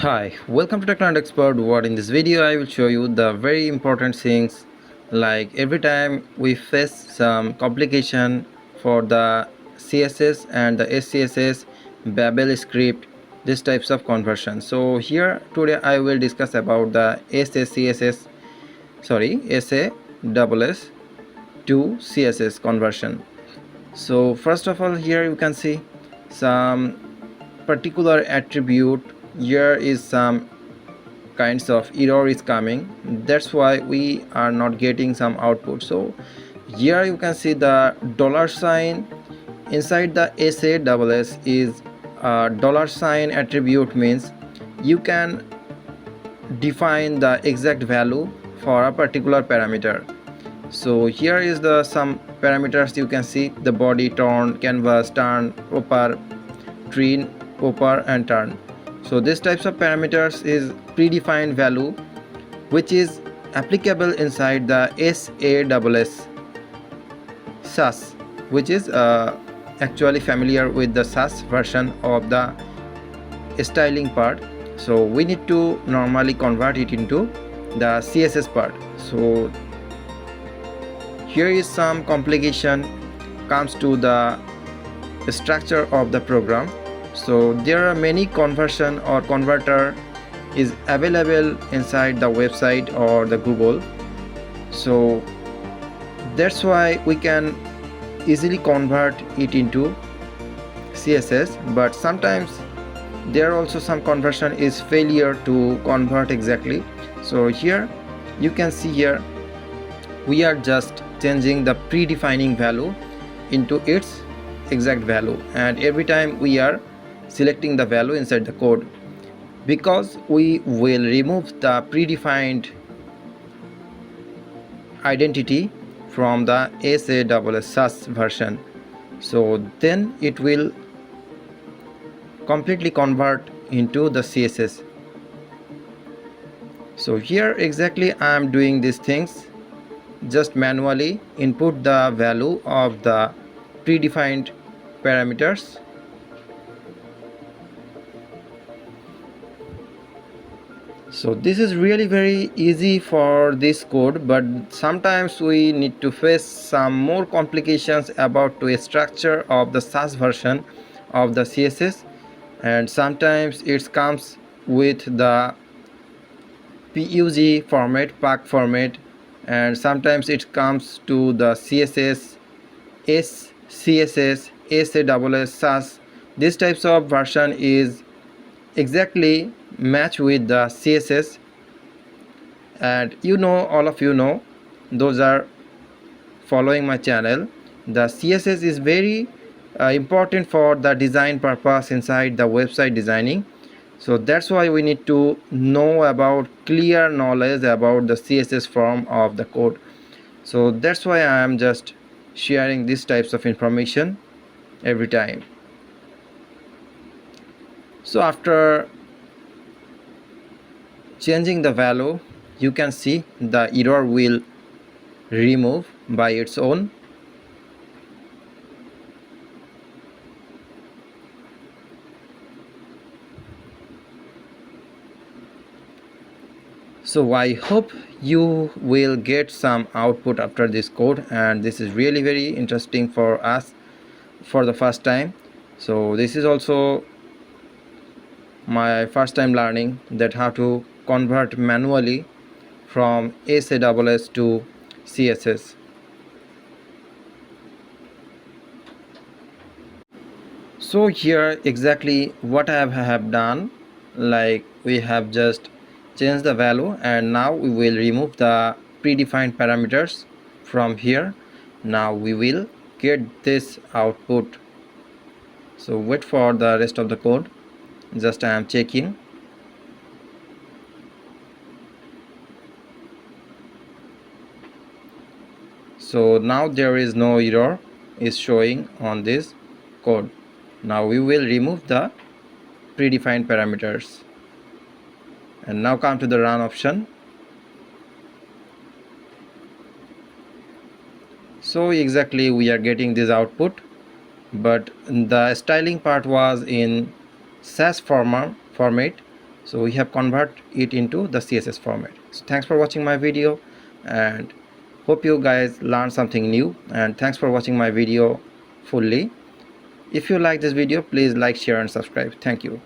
Hi, welcome to Technology Expert. What in this video I will show you the very important things, like every time we face some complication for the CSS and the SCSS Babel script, these types of conversion. So here today I will discuss about the SCSS SASS to CSS conversion. So first of all, here you can see some particular attribute. Here is some kinds of error is coming, that's why we are not getting some output. So here you can see the dollar sign inside the SASS is a dollar sign attribute, means you can define the exact value for a particular parameter. So here is the some parameters. You can see the body, tone, canvas, turn, upper, train, upper and turn. So these types of parameters is predefined value which is applicable inside the SASS, which is actually familiar with the SASS version of the styling part. So we need to normally convert it into the CSS part. So here is some complication comes to the structure of the program. So there are many conversion or converter is available inside the website or the Google. So that's why we can easily convert it into CSS, but sometimes there are also some conversion is failure to convert exactly. So here you can see here we are just changing the predefining value into its exact value, and every time we are selecting the value inside the code, because we will remove the predefined identity from the SASS version. So then it will completely convert into the CSS. So here exactly I am doing these things, just manually input the value of the predefined parameters. So this is really very easy for this code, but sometimes we need to face some more complications about the structure of the SASS version of the CSS, and sometimes it comes with the PUG format, PAC format, and sometimes it comes to the CSS, SCSS, SASS, SAS. These types of version is exactly match with the CSS, and all of you know, those are following my channel, the CSS is very important for the design purpose inside the website designing. So that's why we need to know about clear knowledge about the CSS form of the code. So that's why I am just sharing these types of information every time. So after changing the value, you can see the error will remove by its own. So I hope you will get some output after this code, and this is really very interesting for us for the first time. So this is also my first time learning that how to convert manually from SASS to CSS. So here exactly what I have done, like we have just changed the value, and now we will remove the predefined parameters from here. Now we will get this output. So wait for the rest of the code, just I am checking. So now there is no error is showing on this code. Now we will remove the predefined parameters, and now come to the run option. So exactly we are getting this output, but the styling part was in SAS format, So we have convert it into the CSS format. So thanks for watching my video, and hope you guys learned something new, and thanks for watching my video fully. If you like this video, please like, share and subscribe. Thank you.